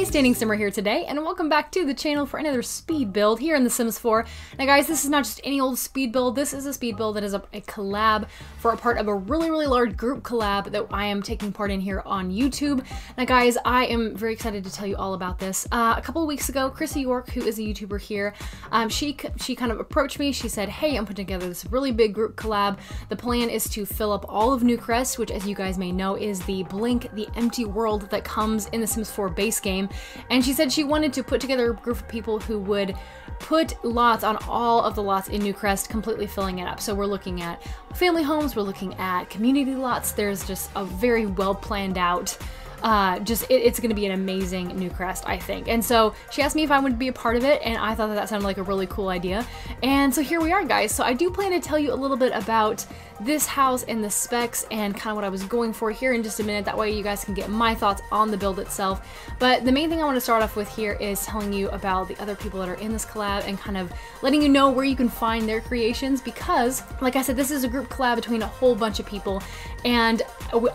Standing Simmer here today, and welcome back to the channel for another speed build here in The Sims 4. Now guys, this is not just any old speed build, this is a speed build that is a collab for a part of a really large group collab that I am taking part in here on YouTube. Now guys, I am very excited to tell you all about this. A couple of weeks ago, Chrissie, who is a YouTuber here, she kind of approached me. She said, hey, I'm putting together this really big group collab. The plan is to fill up all of Newcrest, which as you guys may know is the empty world that comes in the Sims 4 base game. And she said she wanted to put together a group of people who would put lots on all of the lots in Newcrest, completely filling it up. So we're looking at family homes, we're looking at community lots. There's just a very well planned out it's going to be an amazing Newcrest, I think. And so she asked me if I would be a part of it, and I thought that sounded like a really cool idea. And so here we are, guys. So I do plan to tell you a little bit about this house and the specs and kind of what I was going for here in just a minute. That way you guys can get my thoughts on the build itself. But the main thing I want to start off with here is telling you about the other people that are in this collab and kind of letting you know where you can find their creations, because like I said, this is a group collab between a whole bunch of people, and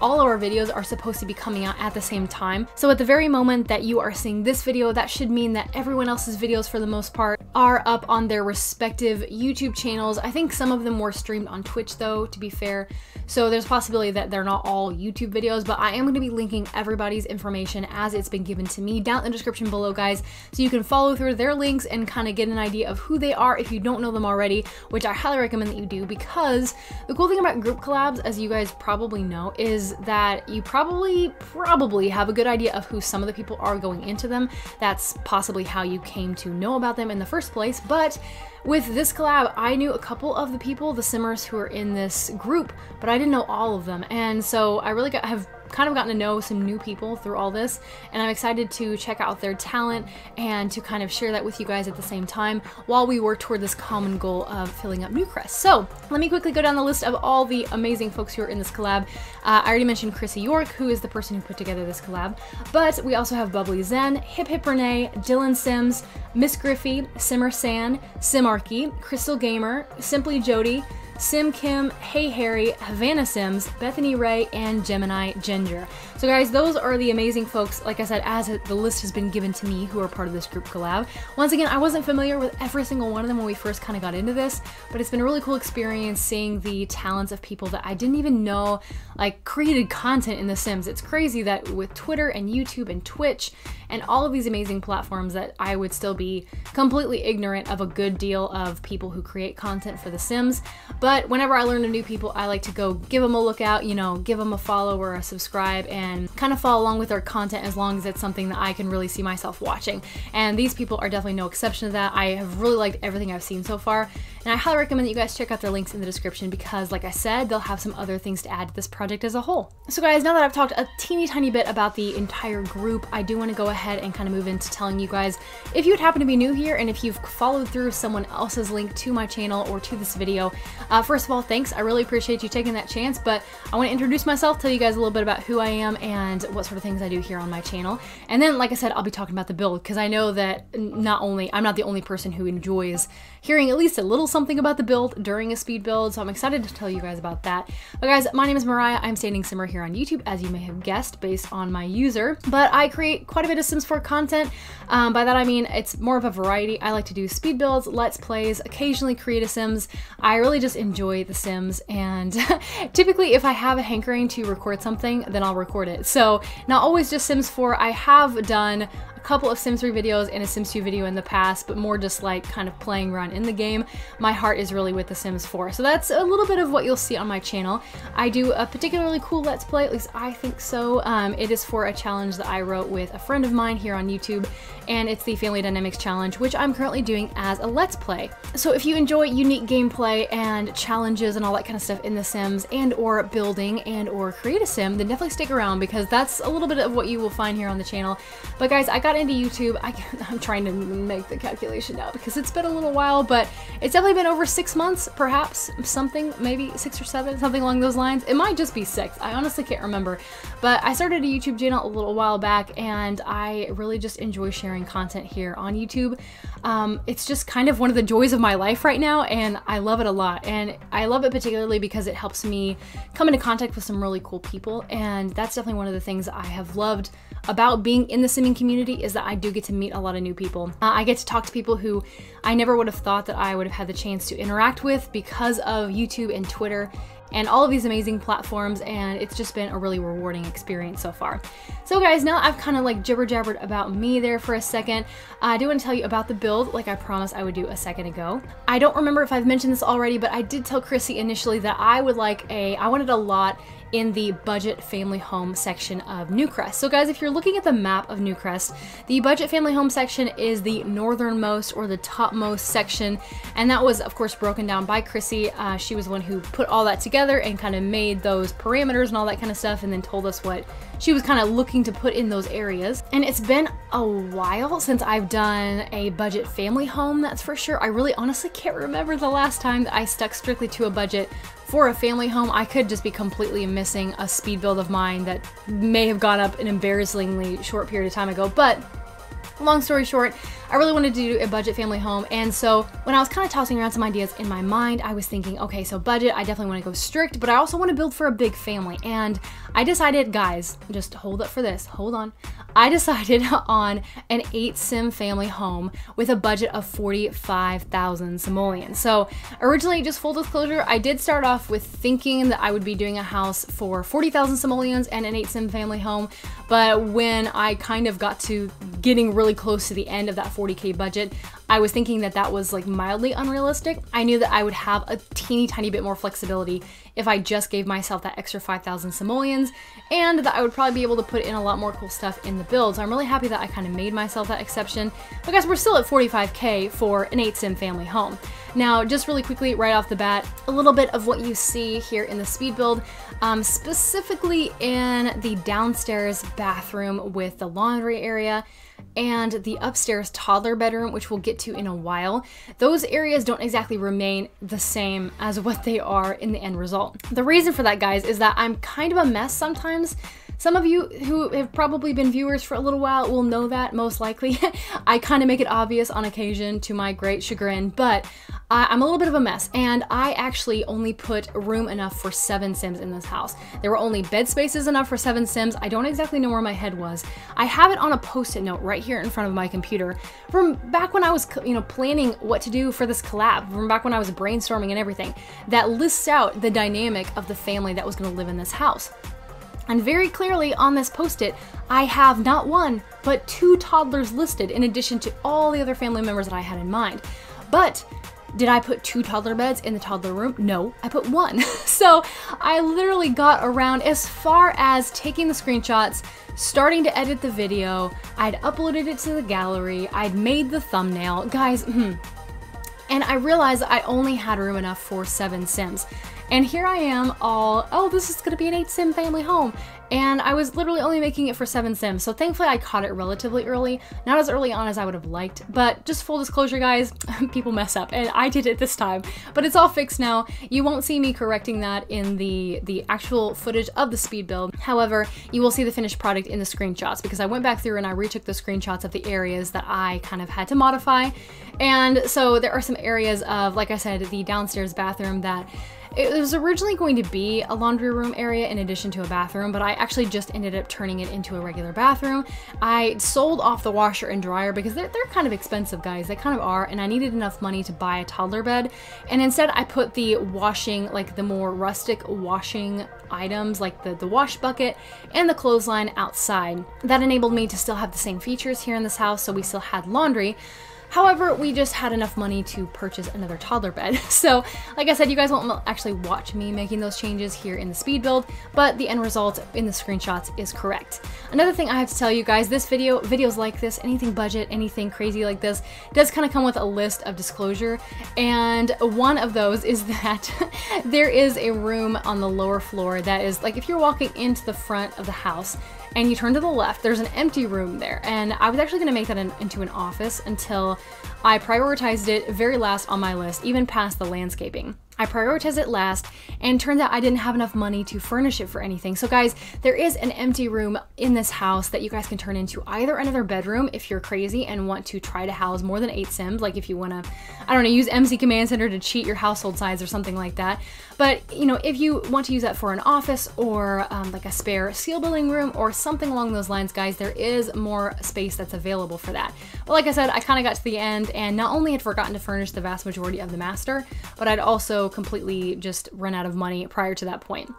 all of our videos are supposed to be coming out at the same time. So at the very moment that you are seeing this video, that should mean that everyone else's videos for the most part are up on their respective YouTube channels. I think some of them were streamed on Twitch though, to be fair. So there's a possibility that they're not all YouTube videos, but I am going to be linking everybody's information as it's been given to me down in the description below, guys, so you can follow through their links and kind of get an idea of who they are if you don't know them already, which I highly recommend that you do, because the cool thing about group collabs, as you guys probably know, is that you probably have a good idea of who some of the people are going into them. That's possibly how you came to know about them in the first place. But with this collab, I knew a couple of the people, the Simmers who are in this group, but I didn't know all of them. And so I really have kind of gotten to know some new people through all this, and I'm excited to check out their talent and to kind of share that with you guys at the same time while we work toward this common goal of filling up Newcrest. So let me quickly go down the list of all the amazing folks who are in this collab. I already mentioned Chrissie, who is the person who put together this collab, but we also have Bubbly Zen, HipHipRenee, Simz, MsGryphi, SimmerSan, Simarchy, Krystal Gamer, Simply Jodie, Kim, Hey Harrie, Havana Sims, Bethany Rae, and Gemini Ginger. So guys, those are the amazing folks, like I said, as the list has been given to me, who are part of this group collab. Once again, I wasn't familiar with every single one of them when we first kind of got into this, but it's been a really cool experience seeing the talents of people that I didn't even know like created content in The Sims. It's crazy that with Twitter and YouTube and Twitch and all of these amazing platforms that I would still be completely ignorant of a good deal of people who create content for The Sims. But whenever I learn of new people, I like to go give them a look out, you know, give them a follow or a subscribe, and kind of follow along with their content as long as it's something that I can really see myself watching. And these people are definitely no exception to that. I have really liked everything I've seen so far, and I highly recommend that you guys check out their links in the description, because like I said, they'll have some other things to add to this project as a whole. So guys, now that I've talked a teeny tiny bit about the entire group, I do want to go ahead and kind of move into telling you guys, if you would happen to be new here and if you've followed through someone else's link to my channel or to this video, first of all, thanks. I really appreciate you taking that chance, but I want to introduce myself, tell you guys a little bit about who I am and what sort of things I do here on my channel. And then, like I said, I'll be talking about the build, because I know that I'm not the only person who enjoys hearing at least a little something about the build during a speed build, so I'm excited to tell you guys about that. But guys, my name is Mariah. I'm Standing Simmer here on YouTube, as you may have guessed based on my user, but I create quite a bit of Sims 4 content. By that I mean it's more of a variety. I like to do speed builds, let's plays, occasionally create a Sims. I really just enjoy The Sims, and typically if I have a hankering to record something, then I'll record it. So not always just Sims 4. I have done a couple of Sims 3 videos and a Sims 2 video in the past, but more just like kind of playing around in the game. My heart is really with The Sims 4. So that's a little bit of what you'll see on my channel. I do a particularly cool Let's Play, at least I think so. It is for a challenge that I wrote with a friend of mine here on YouTube, and it's the Family Dynamics Challenge, which I'm currently doing as a Let's Play. So if you enjoy unique gameplay and challenges and all that kind of stuff in The Sims, and or building and or create a sim, then definitely stick around, because that's a little bit of what you will find here on the channel. But guys, I got into YouTube. I'm trying to make the calculation now because it's been a little while, but it's definitely been over 6 months, perhaps something, maybe 6 or 7, something along those lines. It might just be 6. I honestly can't remember, but I started a YouTube channel a little while back, and I really just enjoy sharing content here on YouTube. It's just kind of one of the joys of my life right now, and I love it a lot. And I love it particularly because it helps me come into contact with some really cool people, and that's definitely one of the things I have loved about being in the simming community, is that I do get to meet a lot of new people. I get to talk to people who I never would have thought that I would have had the chance to interact with because of YouTube and Twitter and all of these amazing platforms, and it's just been a really rewarding experience so far. So guys, now I've kind of like jibber jabbered about me there for a second. I do want to tell you about the build like I promised I would do a second ago. I don't remember if I've mentioned this already, but I did tell Chrissie initially that I wanted a lot in the budget family home section of Newcrest. So guys, if you're looking at the map of Newcrest, the budget family home section is the northernmost or the topmost section, and that was of course broken down by Chrissie. She was the one who put all that together and kind of made those parameters and all that kind of stuff, and then told us what she was kind of looking to put in those areas. And it's been a while since I've done a budget family home, that's for sure. I really honestly can't remember the last time that I stuck strictly to a budget for a family home. I could just be completely missing a speed build of mine that may have gone up an embarrassingly short period of time ago, but long story short, I really wanted to do a budget family home, and so when I was kind of tossing around some ideas in my mind, I was thinking, okay, so budget, I definitely want to go strict, but I also want to build for a big family, and I decided, guys, just hold up for this, hold on. I decided on an 8-sim family home with a budget of 45,000 simoleons. So originally, just full disclosure, I did start off with thinking that I would be doing a house for 40,000 simoleons and an 8-sim family home, but when I kind of got to getting really close to the end of that 40K budget, I was thinking that that was like mildly unrealistic. I knew that I would have a teeny tiny bit more flexibility if I just gave myself that extra 5,000 simoleons, and that I would probably be able to put in a lot more cool stuff in the build. So I'm really happy that I kind of made myself that exception. But guys, we're still at 45K for an 8-sim family home. Now, just really quickly, right off the bat, a little bit of what you see here in the speed build, specifically in the downstairs bathroom with the laundry area and the upstairs toddler bedroom, which we'll get to in a while. Those areas don't exactly remain the same as what they are in the end result. The reason for that, guys, is that I'm kind of a mess sometimes. Some of you who have probably been viewers for a little while will know that, most likely. I kind of make it obvious on occasion to my great chagrin, but I'm a little bit of a mess, and I actually only put room enough for 7 Sims in this house. There were only bed spaces enough for 7 Sims. I don't exactly know where my head was. I have it on a post-it note right here in front of my computer from back when I was, planning what to do for this collab, from back when I was brainstorming and everything, that lists out the dynamic of the family that was going to live in this house. And very clearly on this post-it, I have not 1, but 2 toddlers listed in addition to all the other family members that I had in mind. But did I put 2 toddler beds in the toddler room? No, I put 1. So I literally got around as far as taking the screenshots, starting to edit the video, I'd uploaded it to the gallery, I'd made the thumbnail, guys, and I realized I only had room enough for 7 Sims. And here I am all, oh, this is gonna be an 8-sim family home. And I was literally only making it for 7 Sims. So thankfully I caught it relatively early. Not as early on as I would have liked, but just full disclosure, guys, people mess up, and I did it this time. But it's all fixed now. You won't see me correcting that in the actual footage of the speed build. However, you will see the finished product in the screenshots, because I went back through and I retook the screenshots of the areas that I kind of had to modify. And so there are some areas of, like I said, the downstairs bathroom that it was originally going to be a laundry room area in addition to a bathroom, but I actually just ended up turning it into a regular bathroom. I sold off the washer and dryer because they're kind of expensive, guys. They kind of are, and I needed enough money to buy a toddler bed. And instead I put the washing, like the more rustic washing items, like the wash bucket and the clothesline outside. That enabled me to still have the same features here in this house, so we still had laundry. However, we just had enough money to purchase another toddler bed. So, like I said, you guys won't actually watch me making those changes here in the speed build, but the end result in the screenshots is correct. Another thing I have to tell you guys, this videos like this, anything budget, anything crazy like this, does kind of come with a list of disclosure. And one of those is that there is a room on the lower floor that is, like, if you're walking into the front of the house, and you turn to the left, there's an empty room there. And I was actually gonna make that into an office until I prioritized it very last on my list, even past the landscaping. I prioritized it last, and turns out I didn't have enough money to furnish it for anything. So guys, there is an empty room in this house that you guys can turn into either another bedroom if you're crazy and want to try to house more than 8 Sims, like if you want to, I don't know, use MC Command Center to cheat your household size or something like that. But, you know, if you want to use that for an office or like a spare skill building room or something along those lines, guys, there is more space that's available for that. But like I said, I kind of got to the end and not only had forgotten to furnish the vast majority of the master, but I'd also completely just run out of money prior to that point.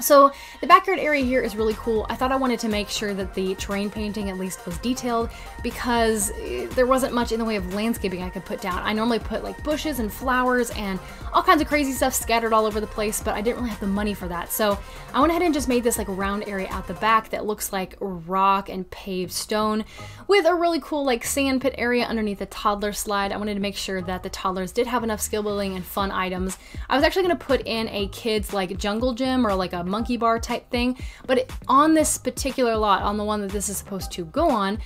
So the backyard area here is really cool. I thought I wanted to make sure that the terrain painting at least was detailed because there wasn't much in the way of landscaping I could put down. I normally put like bushes and flowers and all kinds of crazy stuff scattered all over the place, but I didn't really have the money for that. So I went ahead and just made this like round area out the back that looks like rock and paved stone with a really cool like sand pit area underneath the toddler slide. I wanted to make sure that the toddlers did have enough skill building and fun items. I was actually going to put in a kids like jungle gym or like a monkey bar type thing, but on this particular lot, on the one that this is supposed to go on,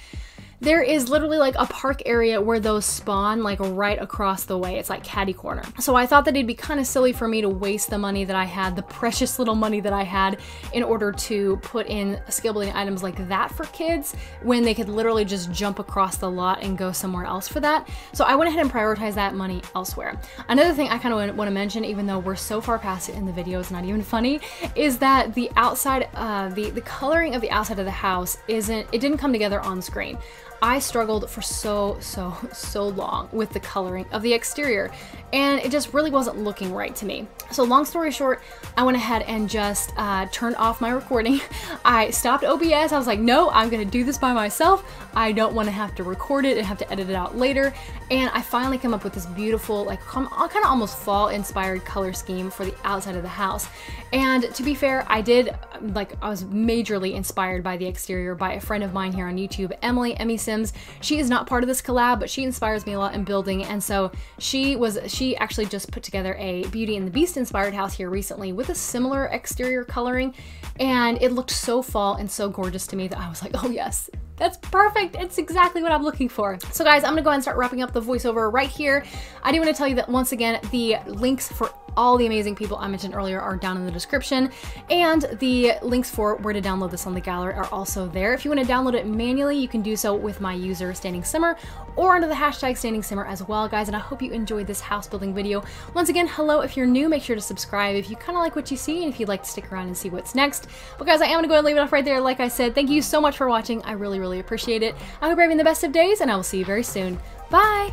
there is literally like a park area where those spawn like right across the way. It's like catty corner. So I thought that it'd be kind of silly for me to waste the money that I had, the precious little money that I had, in order to put in skill building items like that for kids when they could literally just jump across the lot and go somewhere else for that. So I went ahead and prioritized that money elsewhere. Another thing I kind of want to mention, even though we're so far past it in the video, it's not even funny, is that the outside, the coloring of the outside of the house it didn't come together on screen. I struggled for so long with the coloring of the exterior, and it just really wasn't looking right to me. So long story short, I went ahead and just turned off my recording. I stopped OBS. I was like, no, I'm gonna do this by myself. I don't want to have to record it and have to edit it out later. And I finally come up with this beautiful, like kind of almost fall inspired color scheme for the outside of the house. And to be fair, I was majorly inspired by the exterior by a friend of mine here on YouTube, Emmy Sims. She is not part of this collab, but she inspires me a lot in building, and so she actually just put together a Beauty and the Beast inspired house here recently with a similar exterior coloring, and it looked so fall and so gorgeous to me that I was like, oh yes, that's perfect. It's exactly what I'm looking for. So guys, I'm gonna go ahead and start wrapping up the voiceover right here. I do want to tell you that once again, the links for all the amazing people I mentioned earlier are down in the description, and the links for where to download this on the gallery are also there. If you want to download it manually, you can do so with my user standingsimmer or under the hashtag standingsimmer as well, guys. And I hope you enjoyed this house building video. Once again, hello. If you're new, make sure to subscribe if you kind of like what you see and if you'd like to stick around and see what's next. But guys, I am gonna go ahead and leave it off right there. Like I said, thank you so much for watching. I really appreciate it. I hope you're having the best of days, and I will see you very soon. Bye.